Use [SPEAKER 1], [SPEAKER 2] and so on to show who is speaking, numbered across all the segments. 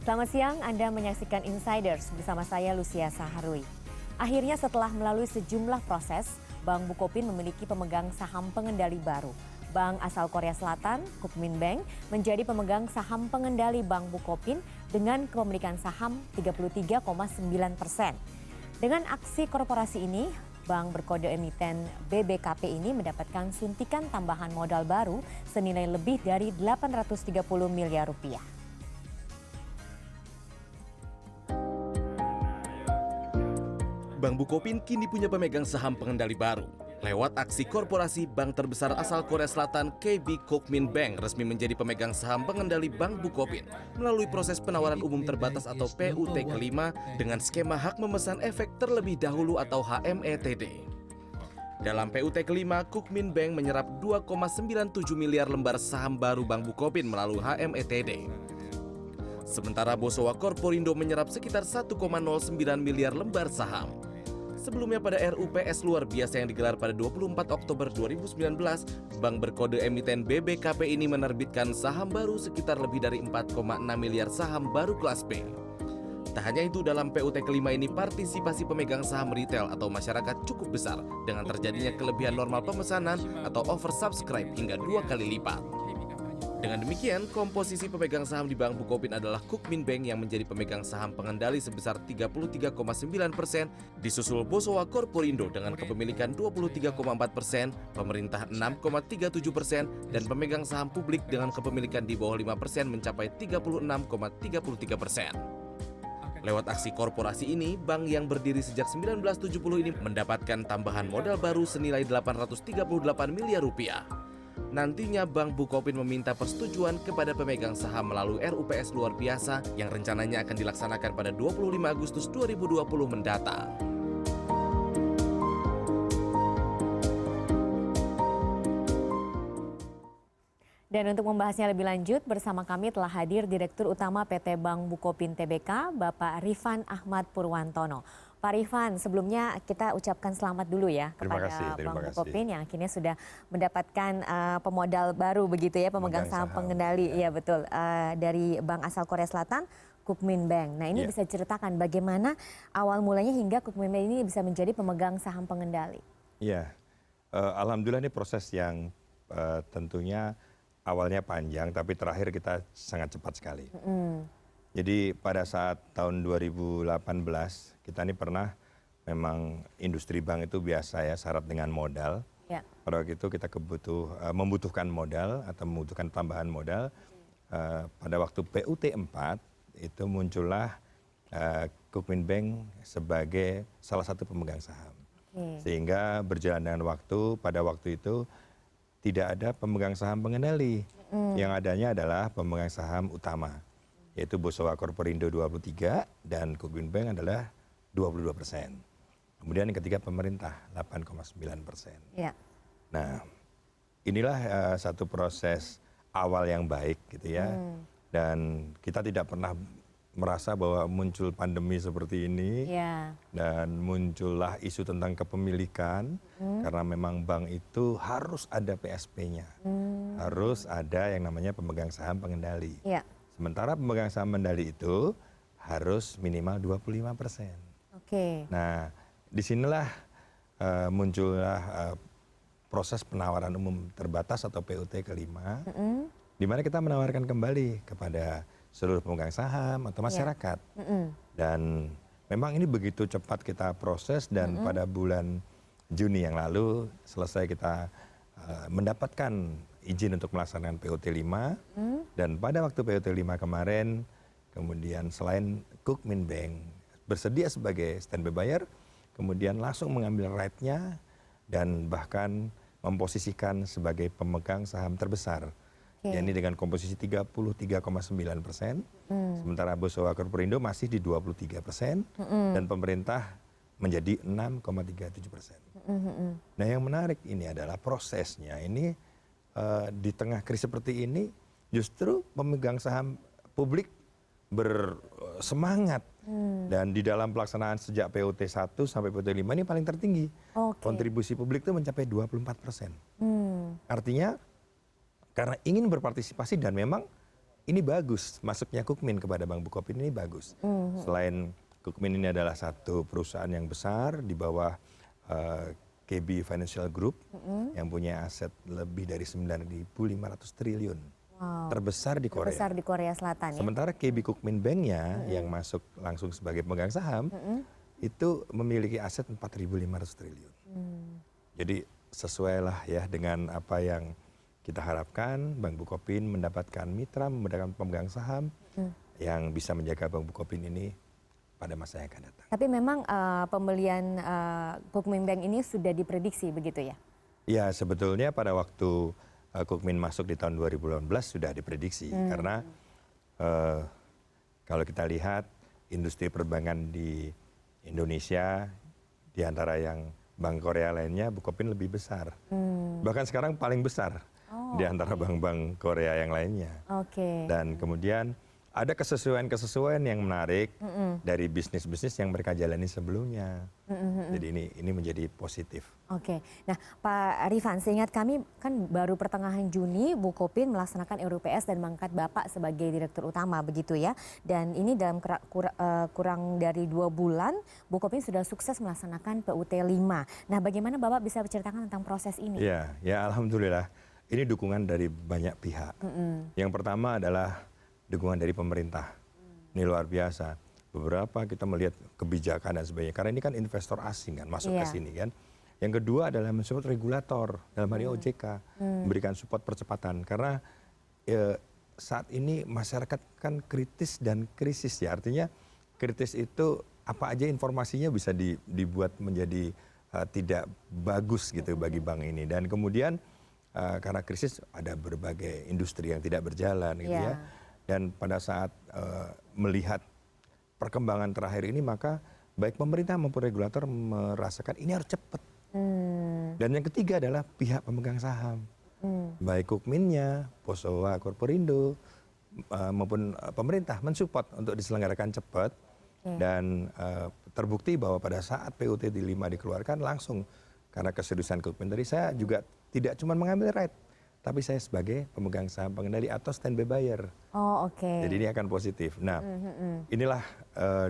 [SPEAKER 1] Selamat siang, Anda menyaksikan Insiders bersama saya Lucia Saharwi. Akhirnya setelah melalui sejumlah proses, Bank Bukopin memiliki pemegang saham pengendali baru. Bank asal Korea Selatan, Kookmin Bank, menjadi pemegang saham pengendali Bank Bukopin dengan kepemilikan saham 33,9%. Dengan aksi korporasi ini, bank berkode emiten BBKP ini mendapatkan suntikan tambahan modal baru senilai lebih dari 830 miliar rupiah.
[SPEAKER 2] Bank Bukopin kini punya pemegang saham pengendali baru. Lewat aksi korporasi, bank terbesar asal Korea Selatan KB Kookmin Bank resmi menjadi pemegang saham pengendali Bank Bukopin melalui proses penawaran umum terbatas atau PUT kelima dengan skema hak memesan efek terlebih dahulu atau HMETD. Dalam PUT kelima, Kookmin Bank menyerap 2,97 miliar lembar saham baru Bank Bukopin melalui HMETD. Sementara Bosowa Corporindo menyerap sekitar 1,09 miliar lembar saham. Sebelumnya pada RUPS luar biasa yang digelar pada 24 Oktober 2019, bank berkode emiten BBKP ini menerbitkan saham baru sekitar lebih dari 4,6 miliar saham baru kelas B. Tak hanya itu, dalam PUT kelima ini partisipasi pemegang saham retail atau masyarakat cukup besar dengan terjadinya kelebihan normal pemesanan atau oversubscribe hingga 2 kali lipat. Dengan demikian, komposisi pemegang saham di Bank Bukopin adalah Kookmin Bank yang menjadi pemegang saham pengendali sebesar 33,9%, disusul Bosowa Corporindo dengan kepemilikan 23,4%, pemerintah 6,37%, dan pemegang saham publik dengan kepemilikan di bawah 5% mencapai 36,33%. Lewat aksi korporasi ini, bank yang berdiri sejak 1970 ini mendapatkan tambahan modal baru senilai 838 miliar rupiah. Nantinya Bank Bukopin meminta persetujuan kepada pemegang saham melalui RUPS luar biasa yang rencananya akan dilaksanakan pada 25 Agustus 2020 mendatang.
[SPEAKER 1] Dan untuk membahasnya lebih lanjut, bersama kami telah hadir Direktur Utama PT Bank Bukopin Tbk, Bapak Rifan Ahmad Purwantono. Pak Rifan, sebelumnya kita ucapkan selamat dulu ya kepada Bank Bukopin yang akhirnya sudah mendapatkan pemodal baru begitu ya, pemegang saham pengendali, iya betul, dari bank asal Korea Selatan, Kookmin Bank. Nah ini bisa ceritakan bagaimana awal mulanya hingga Kookmin Bank ini bisa menjadi pemegang saham pengendali.
[SPEAKER 3] Iya, alhamdulillah ini proses yang tentunya awalnya panjang tapi terakhir kita sangat cepat sekali. Jadi pada saat tahun 2018 kita ini pernah memang industri bank itu biasa ya syarat dengan modal. Ya. Pada waktu itu kita membutuhkan modal atau membutuhkan tambahan modal. Pada waktu PUT 4 itu muncullah Kookmin Bank sebagai salah satu pemegang saham. Sehingga berjalan dengan waktu, pada waktu itu tidak ada pemegang saham pengendali. Yang adanya adalah pemegang saham utama, yaitu Bosowa Corporindo 23 dan Kookmin Bank adalah 22%. Kemudian yang ketiga pemerintah 8,9%. Ya. Nah, inilah satu proses awal yang baik gitu ya. Dan kita tidak pernah merasa bahwa muncul pandemi seperti ini. Ya. Dan muncullah isu tentang kepemilikan karena memang bank itu harus ada PSP-nya. Harus ada yang namanya pemegang saham pengendali. Ya. Sementara pemegang saham pengendali itu harus minimal 25%. Nah, disinilah muncullah proses penawaran umum terbatas atau PUT kelima, di mana kita menawarkan kembali kepada seluruh pemegang saham atau masyarakat. Dan memang ini begitu cepat kita proses dan pada bulan Juni yang lalu selesai kita mendapatkan izin untuk melaksanakan PUT 5 dan pada waktu PUT 5 kemarin kemudian selain Kookmin Bank bersedia sebagai standby buyer, kemudian langsung mengambil right-nya dan bahkan memposisikan sebagai pemegang saham terbesar. Yakni dengan komposisi 33,9%, sementara Bosowa Corporindo masih di 23% dan pemerintah menjadi 6,37%. Nah yang menarik ini adalah prosesnya ini di tengah krisis seperti ini justru pemegang saham publik bersemangat dan di dalam pelaksanaan sejak PUT 1 sampai PUT 5 ini paling tertinggi. Kontribusi publik itu mencapai 24%. Artinya karena ingin berpartisipasi dan memang ini bagus, masuknya Kukmin kepada Bank Bukopin ini bagus. Selain Kukmin ini adalah satu perusahaan yang besar di bawah KB Financial Group yang punya aset lebih dari 9.500 triliun.
[SPEAKER 1] Wow.
[SPEAKER 3] Terbesar di Korea.
[SPEAKER 1] Terbesar di Korea Selatan ya.
[SPEAKER 3] Sementara KB Kukmin Bank-nya yang masuk langsung sebagai pemegang saham itu memiliki aset 4.500 triliun. Jadi sesuai lah ya dengan apa yang kita harapkan, Bank Bukopin mendapatkan mitra, mendapatkan pemegang saham yang bisa menjaga Bank Bukopin ini pada masa yang akan datang.
[SPEAKER 1] Tapi memang pembelian Kukmin Bank ini sudah diprediksi begitu ya?
[SPEAKER 3] Ya sebetulnya pada waktu Kukmin masuk di tahun 2018 sudah diprediksi karena kalau kita lihat industri perbankan di Indonesia di antara yang bank Korea lainnya Bukopin lebih besar. Bahkan sekarang paling besar di antara bank-bank Korea yang lainnya.
[SPEAKER 1] Oke.
[SPEAKER 3] Dan kemudian ada kesesuaian-kesesuaian yang menarik dari bisnis-bisnis yang mereka jalani sebelumnya. Jadi ini menjadi positif.
[SPEAKER 1] Oke, nah Pak Rifan, seingat kami kan baru pertengahan Juni Bukopin melaksanakan RUPS dan mengangkat Bapak sebagai Direktur Utama begitu ya. Dan ini dalam kurang dari 2 bulan Bukopin sudah sukses melaksanakan PUT 5. Nah bagaimana Bapak bisa berceritakan tentang proses ini?
[SPEAKER 3] Ya alhamdulillah ini dukungan dari banyak pihak. Yang pertama adalah dukungan dari pemerintah. Ini luar biasa. Beberapa kita melihat kebijakan dan sebagainya. Karena ini kan investor asing kan masuk ke sini kan. Yang kedua adalah mensupport regulator dalam hal ini OJK, memberikan support percepatan karena saat ini masyarakat kan kritis dan krisis ya, artinya kritis itu apa aja informasinya bisa dibuat menjadi tidak bagus gitu bagi bank ini dan kemudian karena krisis ada berbagai industri yang tidak berjalan gitu ya dan pada saat melihat perkembangan terakhir ini maka baik pemerintah maupun regulator merasakan ini harus cepat. Dan yang ketiga adalah pihak pemegang saham, baik Kukminnya, Posowa, Korporindo maupun pemerintah mensupport untuk diselenggarakan cepat dan terbukti bahwa pada saat PUT di 5 dikeluarkan langsung karena keseriusan Kukmin tadi saya juga tidak cuma mengambil right, tapi saya sebagai pemegang saham pengendali atau standby buyer.
[SPEAKER 1] Oh oke.
[SPEAKER 3] Jadi ini akan positif. Nah inilah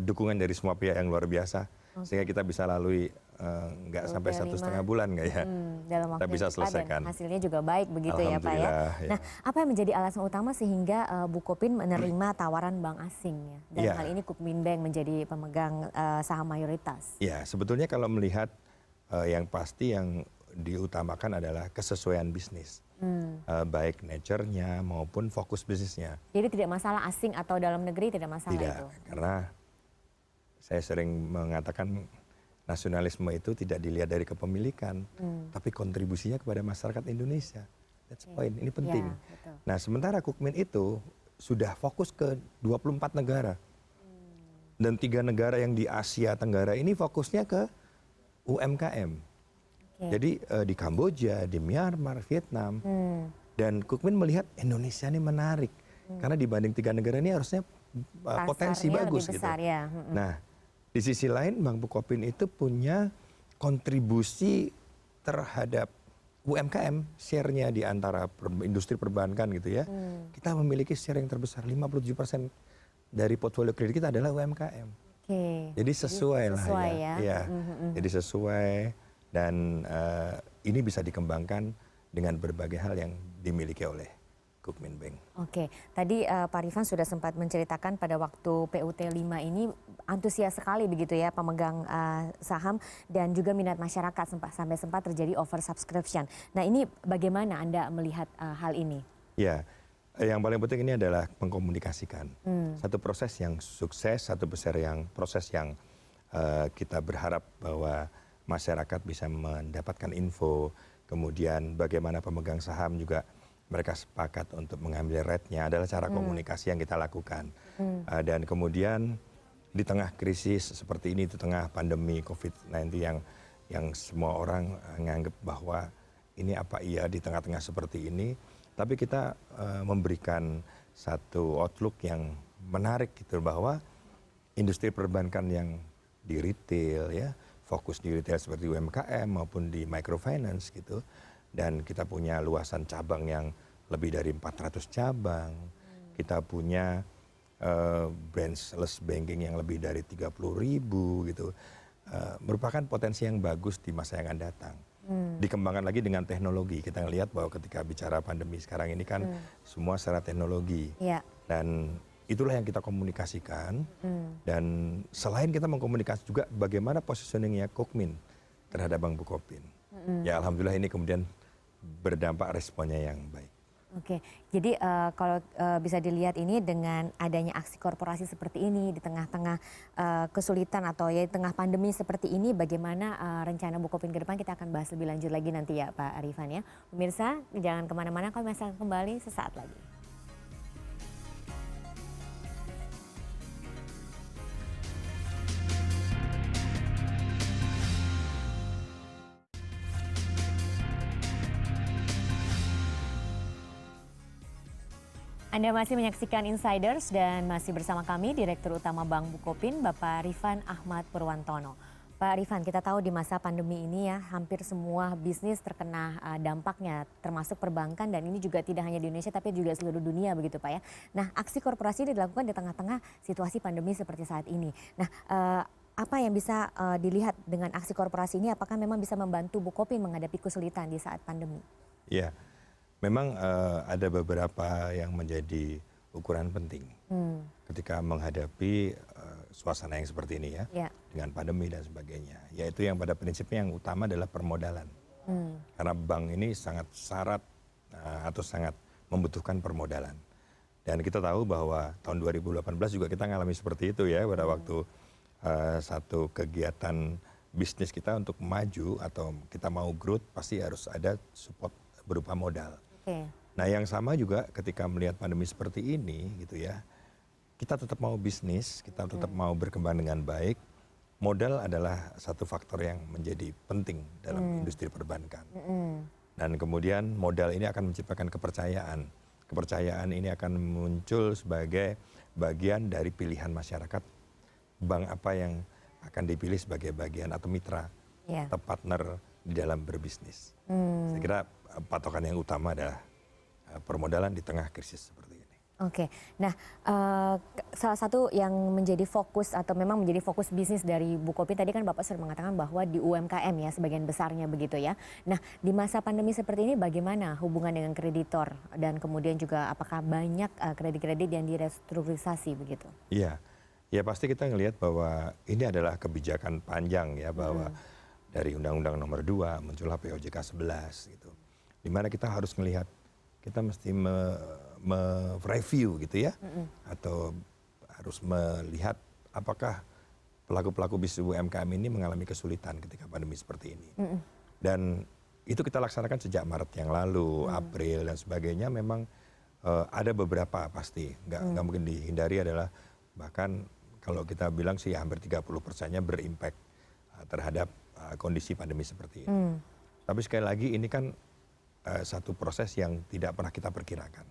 [SPEAKER 3] dukungan dari semua pihak yang luar biasa sehingga kita bisa lalui nggak sampai 1,5 bulan nggak ya,
[SPEAKER 1] dalam waktu
[SPEAKER 3] kita bisa selesaikan.
[SPEAKER 1] Dan hasilnya juga baik begitu ya Pak ya. Nah apa yang menjadi alasan utama sehingga Bukopin menerima tawaran bank asing ya? Dan hal ini Kukmin Bank menjadi pemegang saham mayoritas.
[SPEAKER 3] Ya sebetulnya kalau melihat yang pasti yang diutamakan adalah kesesuaian bisnis. Baik nature-nya maupun fokus bisnisnya.
[SPEAKER 1] Jadi tidak masalah asing atau dalam negeri tidak masalah
[SPEAKER 3] tidak,
[SPEAKER 1] itu?
[SPEAKER 3] Karena saya sering mengatakan nasionalisme itu tidak dilihat dari kepemilikan, tapi kontribusinya kepada masyarakat Indonesia. That's the point, ini penting.
[SPEAKER 1] Ya,
[SPEAKER 3] nah sementara Kukmin itu sudah fokus ke 24 negara. Dan 3 negara yang di Asia Tenggara ini fokusnya ke UMKM. Jadi di Kamboja, di Myanmar, Vietnam. Dan Kukmin melihat Indonesia ini menarik. Karena dibanding 3 negara ini harusnya potensi bagus gitu.
[SPEAKER 1] Ya.
[SPEAKER 3] Nah, di sisi lain Bank Bukopin itu punya kontribusi terhadap UMKM, share-nya di antara industri perbankan gitu ya. Kita memiliki share yang terbesar, 57% dari portfolio kredit kita adalah UMKM. Jadi sesuai lah ya. Jadi sesuai dan ini bisa dikembangkan dengan berbagai hal yang dimiliki oleh Kukmin Bank.
[SPEAKER 1] Oke, tadi Pak Rifan sudah sempat menceritakan pada waktu PUT 5 ini antusias sekali begitu ya pemegang saham dan juga minat masyarakat sampai sempat terjadi oversubscription. Nah ini bagaimana Anda melihat hal ini?
[SPEAKER 3] Ya, yang paling penting ini adalah mengkomunikasikan. Satu proses yang sukses, proses yang kita berharap bahwa masyarakat bisa mendapatkan info, kemudian bagaimana pemegang saham juga mereka sepakat untuk mengambil rate-nya adalah cara komunikasi yang kita lakukan. Dan kemudian di tengah krisis seperti ini, di tengah pandemi COVID-19 yang semua orang menganggap bahwa ini apa iya di tengah-tengah seperti ini, tapi kita memberikan satu outlook yang menarik gitu bahwa industri perbankan yang di retail ya, fokus di retail seperti UMKM maupun di microfinance gitu. Dan kita punya luasan cabang yang lebih dari 400 cabang. kita punya branchless banking yang lebih dari 30.000 gitu, merupakan potensi yang bagus di masa yang akan datang. Dikembangkan lagi dengan teknologi. Kita ngelihat bahwa ketika bicara pandemi sekarang ini kan semua secara teknologi.
[SPEAKER 1] Ya.
[SPEAKER 3] Dan itulah yang kita komunikasikan. Dan selain kita mengkomunikasi juga bagaimana positioningnya Kukmin terhadap Bank Bukopin. Ya alhamdulillah ini kemudian berdampak responnya yang baik.
[SPEAKER 1] Oke, jadi kalau bisa dilihat ini dengan adanya aksi korporasi seperti ini di tengah-tengah kesulitan atau ya di tengah pandemi seperti ini, bagaimana rencana Bukopin ke depan kita akan bahas lebih lanjut lagi nanti ya Pak Arifan ya. Pemirsa jangan kemana-mana, kami masih akan kembali sesaat lagi. Anda masih menyaksikan Insiders dan masih bersama kami Direktur Utama Bank Bukopin, Bapak Rifan Ahmad Purwantono. Pak Rifan, kita tahu di masa pandemi ini ya hampir semua bisnis terkena dampaknya, termasuk perbankan, dan ini juga tidak hanya di Indonesia tapi juga seluruh dunia begitu Pak ya. Nah, aksi korporasi ini dilakukan di tengah-tengah situasi pandemi seperti saat ini. Nah, apa yang bisa dilihat dengan aksi korporasi ini, apakah memang bisa membantu Bukopin menghadapi kesulitan di saat pandemi?
[SPEAKER 3] Iya. Memang ada beberapa yang menjadi ukuran penting ketika menghadapi suasana yang seperti ini ya, dengan pandemi dan sebagainya. Yaitu yang pada prinsipnya yang utama adalah permodalan. Karena bank ini sangat syarat atau sangat membutuhkan permodalan. Dan kita tahu bahwa tahun 2018 juga kita mengalami seperti itu ya, pada waktu satu kegiatan bisnis kita untuk maju atau kita mau growth pasti harus ada support berupa modal. Nah yang sama juga ketika melihat pandemi seperti ini gitu ya, kita tetap mau bisnis, kita tetap mau berkembang dengan baik. Modal adalah satu faktor yang menjadi penting dalam industri perbankan. Dan kemudian modal ini akan menciptakan kepercayaan. Kepercayaan ini akan muncul sebagai bagian dari pilihan masyarakat. Bank apa yang akan dipilih sebagai bagian atau mitra atau partner di dalam berbisnis. Saya kira patokan yang utama adalah permodalan di tengah krisis seperti ini.
[SPEAKER 1] Oke, nah salah satu yang menjadi fokus atau memang menjadi fokus bisnis dari Bukopin tadi kan Bapak sudah mengatakan bahwa di UMKM ya sebagian besarnya begitu ya. Nah di masa pandemi seperti ini bagaimana hubungan dengan kreditor dan kemudian juga apakah banyak kredit-kredit yang direstrukturisasi begitu?
[SPEAKER 3] Iya, ya pasti kita ngelihat bahwa ini adalah kebijakan panjang ya, bahwa dari Undang-Undang Nomor 2 muncullah POJK 11 gitu. Dimana kita harus melihat, kita mesti mereview gitu ya, atau harus melihat apakah pelaku-pelaku bisnis UMKM ini mengalami kesulitan ketika pandemi seperti ini. Dan itu kita laksanakan sejak Maret yang lalu, April dan sebagainya. Memang ada beberapa pasti, nggak mungkin dihindari adalah bahkan kalau kita bilang sih hampir 30%-nya berimpact terhadap kondisi pandemi seperti ini. Tapi sekali lagi ini kan satu proses yang tidak pernah kita perkirakan.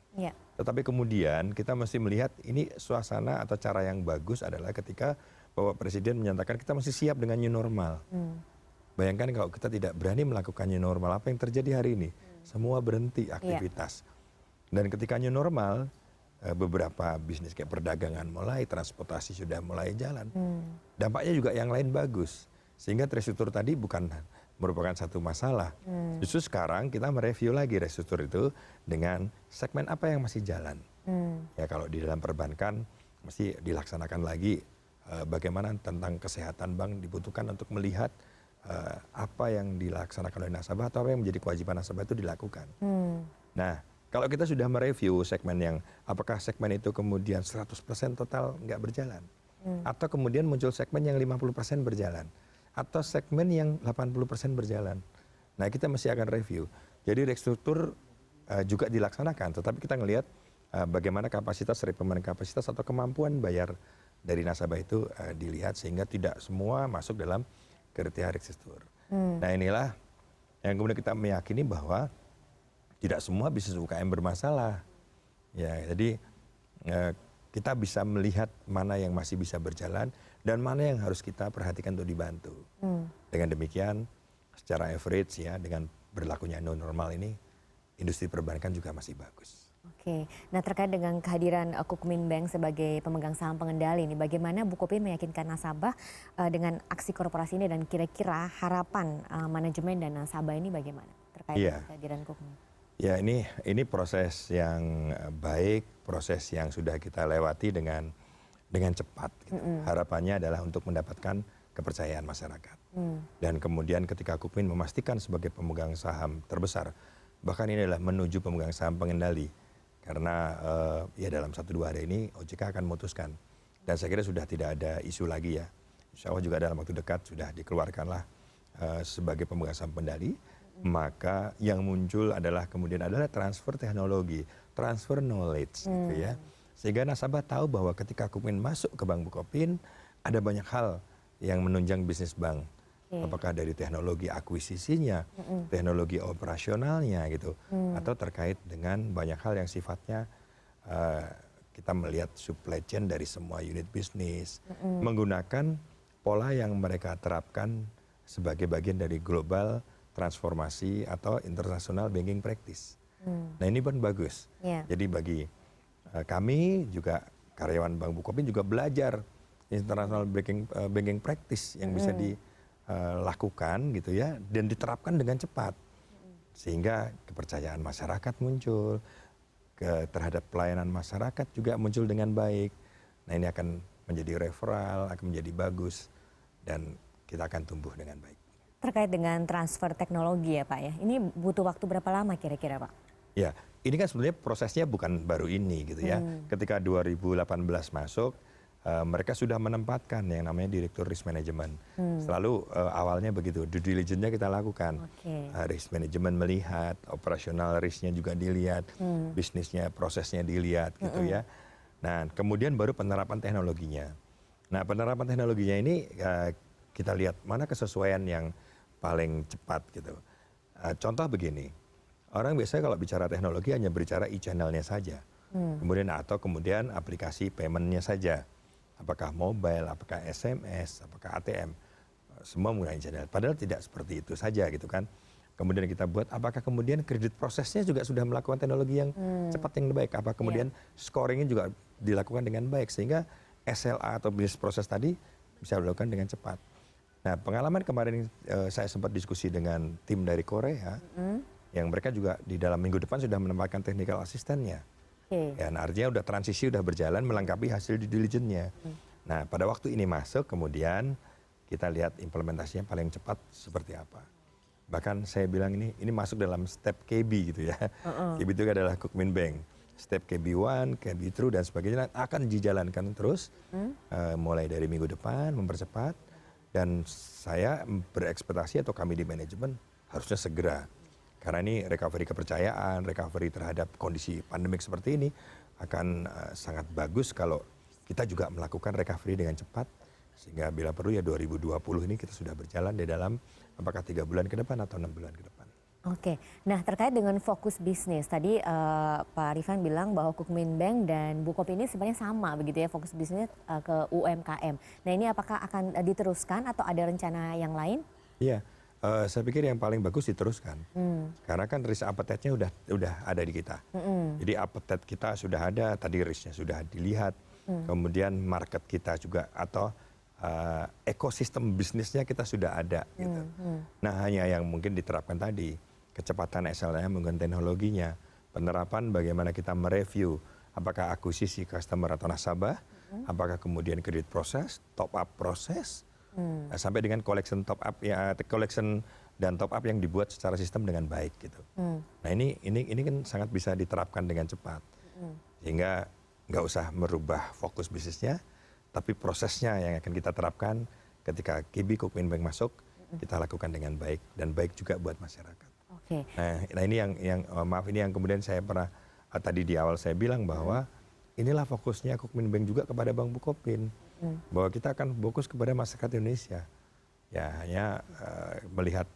[SPEAKER 3] Tetapi kemudian kita mesti melihat ini suasana atau cara yang bagus adalah ketika Bapak Presiden menyatakan kita masih siap dengan new normal. Bayangkan kalau kita tidak berani melakukan new normal, apa yang terjadi hari ini? Semua berhenti aktivitas. Dan ketika new normal, beberapa bisnis kayak perdagangan mulai, transportasi sudah mulai jalan. Dampaknya juga yang lain bagus. Sehingga restruktur tadi bukan merupakan satu masalah. Justru sekarang kita mereview lagi restruktur itu dengan segmen apa yang masih jalan. Ya kalau di dalam perbankan mesti dilaksanakan lagi bagaimana tentang kesehatan bank dibutuhkan untuk melihat apa yang dilaksanakan oleh nasabah atau apa yang menjadi kewajiban nasabah itu dilakukan. Nah kalau kita sudah mereview segmen yang apakah segmen itu kemudian 100% total nggak berjalan. Atau kemudian muncul segmen yang 50% berjalan. Atau segmen yang 80% berjalan. Nah kita masih akan review. Jadi restruktur juga dilaksanakan, tetapi kita ngelihat bagaimana kapasitas, repayment kapasitas atau kemampuan bayar dari nasabah itu dilihat sehingga tidak semua masuk dalam kriteria restruktur. Nah inilah yang kemudian kita meyakini bahwa tidak semua bisnis UKM bermasalah. Ya, jadi kita bisa melihat mana yang masih bisa berjalan dan mana yang harus kita perhatikan untuk dibantu. Dengan demikian, secara average ya, dengan berlakunya new normal ini, industri perbankan juga masih bagus.
[SPEAKER 1] Oke, nah terkait dengan kehadiran Kukmin Bank sebagai pemegang saham pengendali ini, bagaimana Bukopin meyakinkan nasabah dengan aksi korporasi ini dan kira-kira harapan manajemen dan nasabah ini bagaimana terkait dengan
[SPEAKER 3] Iya,
[SPEAKER 1] kehadiran Kukmin?
[SPEAKER 3] ya ini proses yang baik, proses yang sudah kita lewati dengan cepat. Gitu. Harapannya adalah untuk mendapatkan kepercayaan masyarakat. Dan kemudian ketika Kukmin memastikan sebagai pemegang saham terbesar, bahkan ini adalah menuju pemegang saham pengendali. Karena ya dalam 1-2 hari ini OJK akan memutuskan. Dan saya kira sudah tidak ada isu lagi ya. Insya Allah juga dalam waktu dekat sudah dikeluarkanlah sebagai pemegang saham pengendali. Maka yang muncul kemudian adalah transfer teknologi, transfer knowledge gitu ya. Sehingga nasabah tahu bahwa ketika Kukmin masuk ke Bank Bukopin, ada banyak hal yang menunjang bisnis bank. Apakah dari teknologi akuisisinya, teknologi operasionalnya gitu, atau terkait dengan banyak hal yang sifatnya kita melihat supply chain dari semua unit bisnis, menggunakan pola yang mereka terapkan sebagai bagian dari global transformasi atau international banking practice. Nah ini pun bagus. Jadi bagi kami juga karyawan Bank Bukopin juga belajar international banking practice yang bisa dilakukan gitu ya dan diterapkan dengan cepat sehingga kepercayaan masyarakat muncul terhadap pelayanan masyarakat juga muncul dengan baik. Nah ini akan menjadi referral, akan menjadi bagus dan kita akan tumbuh dengan baik.
[SPEAKER 1] Terkait dengan transfer teknologi ya Pak ya, ini butuh waktu berapa lama kira-kira Pak?
[SPEAKER 3] Ya, ini kan sebenarnya prosesnya bukan baru ini gitu ya. Ketika 2018 masuk, mereka sudah menempatkan yang namanya Direktur Risk Management. Selalu awalnya begitu, due diligence-nya kita lakukan. Risk Management melihat, operasional risk-nya juga dilihat, bisnisnya, prosesnya dilihat gitu ya. Nah, kemudian baru penerapan teknologinya. Nah, penerapan teknologinya ini kita lihat mana kesesuaian yang paling cepat gitu. Contoh begini, orang biasanya kalau bicara teknologi hanya berbicara e-channel-nya saja. Kemudian aplikasi payment-nya saja. Apakah mobile, apakah SMS, apakah ATM. Semua menggunakan channel. Padahal tidak seperti itu saja gitu kan. Kemudian kita buat apakah kemudian kredit prosesnya juga sudah melakukan teknologi yang cepat yang baik. Apa kemudian scoringnya juga dilakukan dengan baik. Sehingga SLA atau business proses tadi bisa dilakukan dengan cepat. Nah pengalaman kemarin saya sempat diskusi dengan tim dari Korea. Yang mereka juga di dalam minggu depan sudah menempatkan technical assistant-nya. Ya, nah artinya udah transisi, udah berjalan melengkapi hasil due diligence-nya. Nah pada waktu ini masuk kemudian kita lihat implementasinya paling cepat seperti apa. Bahkan saya bilang ini masuk dalam step KB gitu ya. KB itu adalah Kukmin Bank. Step KB1, KB2 dan sebagainya akan dijalankan terus mulai dari minggu depan mempercepat. Dan saya berekspektasi atau kami di manajemen harusnya segera. Karena ini recovery kepercayaan, recovery terhadap kondisi pandemik seperti ini akan sangat bagus kalau kita juga melakukan recovery dengan cepat. Sehingga bila perlu ya 2020 ini kita sudah berjalan di dalam apakah 3 bulan ke depan atau 6 bulan ke depan.
[SPEAKER 1] Oke, nah terkait dengan fokus bisnis, tadi Pak Rifan bilang bahwa Kukmin Bank dan Bukopin ini sebenarnya sama begitu ya, fokus bisnisnya ke UMKM. Nah ini apakah akan diteruskan atau ada rencana yang lain?
[SPEAKER 3] Iya. Saya pikir yang paling bagus diteruskan, karena kan risk appetite-nya udah ada di kita. Jadi appetite kita sudah ada, tadi risk-nya sudah dilihat, kemudian market kita juga atau ekosistem bisnisnya kita sudah ada. Gitu. Nah hanya yang mungkin diterapkan tadi, kecepatan SLA menggunakan teknologinya, penerapan bagaimana kita mereview apakah akuisisi customer atau nasabah, apakah kemudian kredit proses, top up proses, sampai dengan collection top up ya, collection dan top up yang dibuat secara sistem dengan baik gitu. Nah ini kan sangat bisa diterapkan dengan cepat, sehingga nggak usah merubah fokus bisnisnya, tapi prosesnya yang akan kita terapkan ketika KB Kukmin Bank masuk kita lakukan dengan baik dan baik juga buat masyarakat. Nah ini yang maaf ini yang kemudian saya pernah tadi di awal saya bilang bahwa inilah fokusnya Kukmin Bank juga kepada Bank Bukopin. Bahwa kita akan fokus kepada masyarakat Indonesia. Ya hanya melihat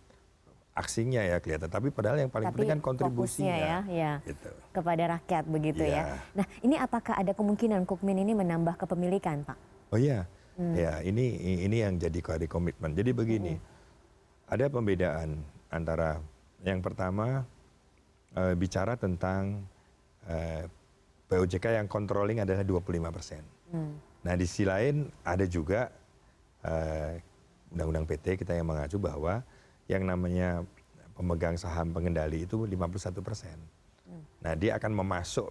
[SPEAKER 3] aksinya ya kelihatan. Tapi padahal yang paling penting kan kontribusinya.
[SPEAKER 1] Ya,
[SPEAKER 3] gitu.
[SPEAKER 1] Kepada rakyat begitu ya. Nah ini apakah ada kemungkinan Kukmin ini menambah kepemilikan Pak?
[SPEAKER 3] Oh iya, ya ini yang jadi komitmen. Jadi begini, ada pembedaan antara yang pertama bicara tentang POJK yang controlling adalah 25%. Nah di sisi lain ada juga undang-undang PT kita yang mengacu bahwa yang namanya pemegang saham pengendali itu 51%. Nah dia akan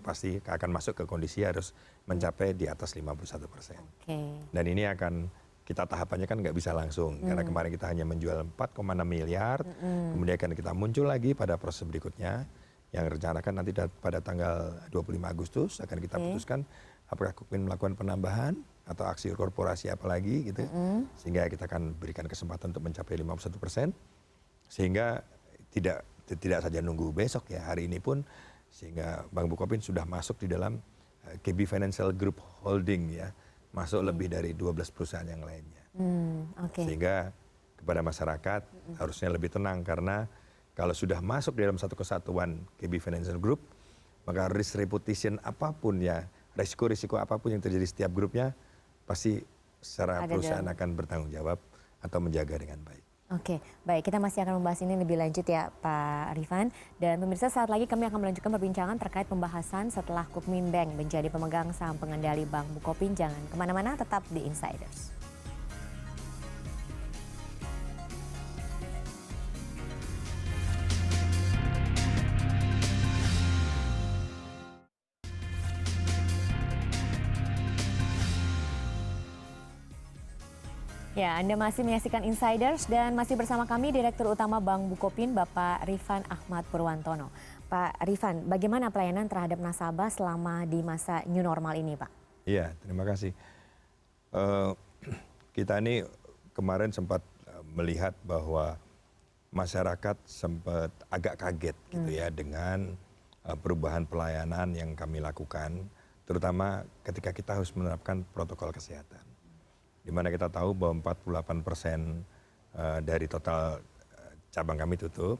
[SPEAKER 3] pasti akan masuk ke kondisi harus mencapai di atas 51%. Dan ini akan kita tahapannya kan nggak bisa langsung karena kemarin kita hanya menjual 4,6 miliar, kemudian akan kita muncul lagi pada proses berikutnya yang rencanakan nanti pada tanggal 25 Agustus akan kita putuskan apakah Kukmin melakukan penambahan atau aksi korporasi apa lagi gitu, sehingga kita akan berikan kesempatan untuk mencapai 51%, sehingga tidak saja nunggu besok ya, hari ini pun sehingga Bank Bukopin sudah masuk di dalam KB Financial Group Holding ya, masuk lebih dari 12 perusahaan yang lainnya. Sehingga kepada masyarakat harusnya lebih tenang karena kalau sudah masuk di dalam satu kesatuan KB Financial Group, maka risk reputation apapun ya, risiko-risiko apapun yang terjadi setiap grupnya, pasti secara perusahaan akan bertanggung jawab atau menjaga dengan baik.
[SPEAKER 1] Oke, baik. Kita masih akan membahas ini lebih lanjut ya Pak Rifan. Dan pemirsa, saat lagi kami akan melanjutkan perbincangan terkait pembahasan setelah Kukmin Bank menjadi pemegang saham pengendali Bank Bukopin. Jangan kemana-mana, tetap di Insiders. Ya, Anda masih menyaksikan Insiders dan masih bersama kami Direktur Utama Bank Bukopin, Bapak Rifan Ahmad Purwantono. Pak Rifan, bagaimana pelayanan terhadap nasabah selama di masa new normal ini, Pak?
[SPEAKER 3] Iya, terima kasih. Kita ini kemarin sempat melihat bahwa masyarakat sempat agak kaget gitu ya dengan perubahan pelayanan yang kami lakukan, terutama ketika kita harus menerapkan protokol kesehatan. Di mana kita tahu bahwa 48% dari total cabang kami tutup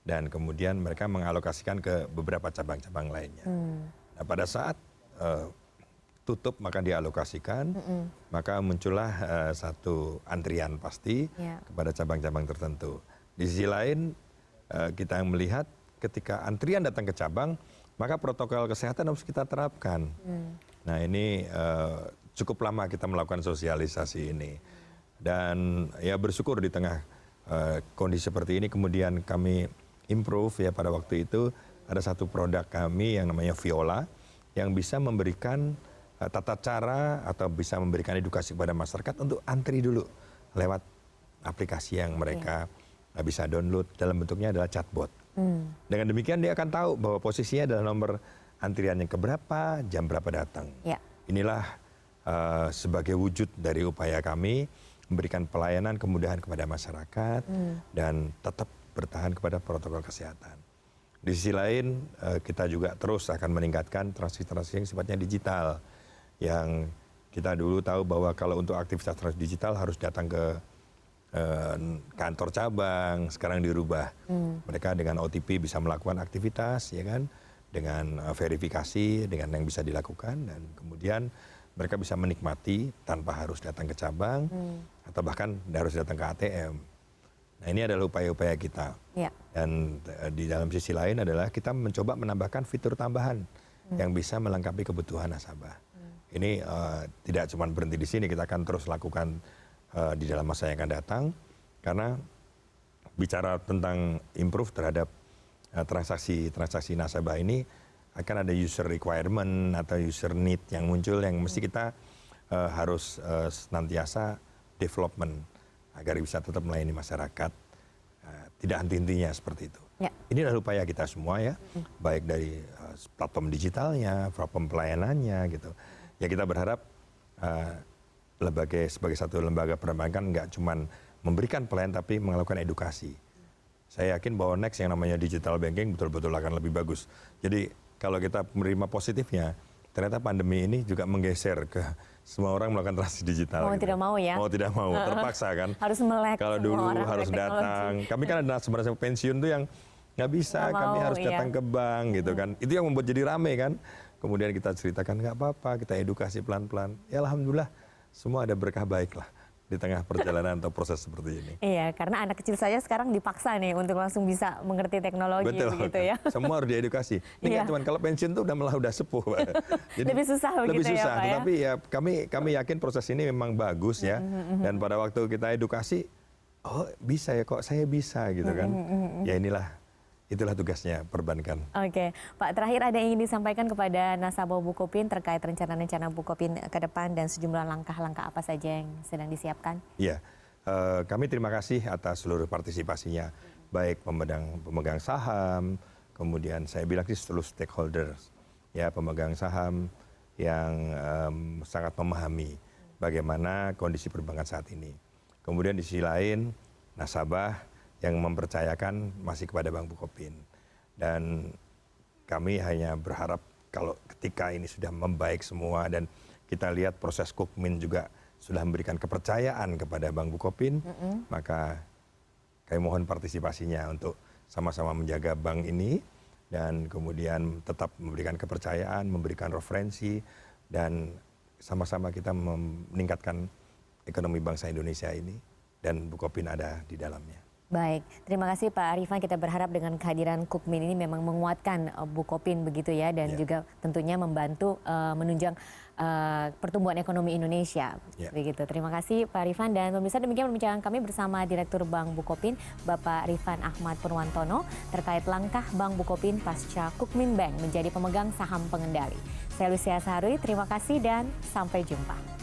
[SPEAKER 3] dan kemudian mereka mengalokasikan ke beberapa cabang-cabang lainnya. Nah, pada saat tutup maka dialokasikan, maka muncullah satu antrian pasti kepada cabang-cabang tertentu. Di sisi lain kita melihat ketika antrian datang ke cabang, maka protokol kesehatan harus kita terapkan. Nah ini cukup lama kita melakukan sosialisasi ini. Dan ya bersyukur di tengah kondisi seperti ini kemudian kami improve ya pada waktu itu ada satu produk kami yang namanya Viola yang bisa memberikan tata cara atau bisa memberikan edukasi kepada masyarakat untuk antri dulu lewat aplikasi yang mereka bisa download, dalam bentuknya adalah chatbot. Dengan demikian dia akan tahu bahwa posisinya adalah nomor antriannya keberapa, jam berapa datang. Inilah sebagai wujud dari upaya kami memberikan pelayanan kemudahan kepada masyarakat dan tetap bertahan kepada protokol kesehatan. Di sisi lain kita juga terus akan meningkatkan transaksi-transaksi yang sifatnya digital. Yang kita dulu tahu bahwa kalau untuk aktivitas digital harus datang ke kantor cabang, sekarang dirubah. Mereka dengan OTP bisa melakukan aktivitas ya kan, dengan verifikasi dengan yang bisa dilakukan dan kemudian mereka bisa menikmati tanpa harus datang ke cabang atau bahkan harus datang ke ATM. Nah ini adalah upaya-upaya kita. Dan di dalam sisi lain adalah kita mencoba menambahkan fitur tambahan yang bisa melengkapi kebutuhan nasabah. Ini tidak cuma berhenti di sini, kita akan terus lakukan di dalam masa yang akan datang. Karena bicara tentang improve terhadap transaksi nasabah ini, akan ada user requirement atau user need yang muncul yang mesti kita harus senantiasa development agar bisa tetap melayani masyarakat, tidak henti-hentinya seperti itu. Ini adalah upaya kita semua ya, baik dari platform digitalnya, platform pelayanannya gitu. Ya kita berharap sebagai satu lembaga perbankan nggak cuma memberikan pelayanan tapi melakukan edukasi. Saya yakin bahwa next yang namanya digital banking betul-betul akan lebih bagus. Jadi kalau kita menerima positifnya, ternyata pandemi ini juga menggeser ke semua orang melakukan transaksi digital.
[SPEAKER 1] Mau tidak mau ya?
[SPEAKER 3] Mau tidak mau, terpaksa kan.
[SPEAKER 1] Harus melek.
[SPEAKER 3] Kalau dulu harus datang. Kami kan ada sebenarnya pensiun tuh yang nggak bisa, kami harus datang ke bank gitu kan. Itu yang membuat jadi rame kan. Kemudian kita ceritakan nggak apa-apa, kita edukasi pelan-pelan. Ya alhamdulillah semua ada berkah baik lah. di tengah perjalanan atau proses seperti ini.
[SPEAKER 1] Iya, karena anak kecil saya sekarang dipaksa nih untuk langsung bisa mengerti teknologi begitu ya.
[SPEAKER 3] Semua harus diedukasi. Ini
[SPEAKER 1] Iya.
[SPEAKER 3] kan cuman kalau pensiun tuh udah sepuh, Pak. Jadi,
[SPEAKER 1] Lebih susah
[SPEAKER 3] lebih
[SPEAKER 1] begitu ya,
[SPEAKER 3] susah.
[SPEAKER 1] Pak ya?
[SPEAKER 3] Tetapi ya kami yakin proses ini memang bagus ya. Dan pada waktu kita edukasi, oh bisa ya kok saya bisa gitu kan. Ya itulah tugasnya perbankan.
[SPEAKER 1] Oke, Pak, terakhir ada yang ingin disampaikan kepada nasabah Bukopin terkait rencana-rencana Bukopin ke depan dan sejumlah langkah-langkah apa saja yang sedang disiapkan?
[SPEAKER 3] Iya, kami terima kasih atas seluruh partisipasinya, baik pemegang saham, kemudian saya bilang sih seluruh stakeholders, ya pemegang saham yang sangat memahami bagaimana kondisi perbankan saat ini. Kemudian di sisi lain, nasabah yang mempercayakan masih kepada Bank Bukopin. Dan kami hanya berharap kalau ketika ini sudah membaik semua dan kita lihat proses Kukmin juga sudah memberikan kepercayaan kepada Bank Bukopin, maka kami mohon partisipasinya untuk sama-sama menjaga bank ini dan kemudian tetap memberikan kepercayaan, memberikan referensi, dan sama-sama kita meningkatkan ekonomi bangsa Indonesia ini dan Bukopin ada di dalamnya.
[SPEAKER 1] Baik, terima kasih Pak Arifan. Kita berharap dengan kehadiran Kukmin ini memang menguatkan Bukopin begitu ya, dan juga tentunya membantu menunjang pertumbuhan ekonomi Indonesia. Begitu. Terima kasih Pak Arifan, dan pemirsa, demikian perbincangan kami bersama Direktur Bank Bukopin Bapak Rifan Ahmad Purwantono terkait langkah Bank Bukopin pasca Kukmin Bank menjadi pemegang saham pengendali. Saya Lucia Saharwi, terima kasih dan sampai jumpa.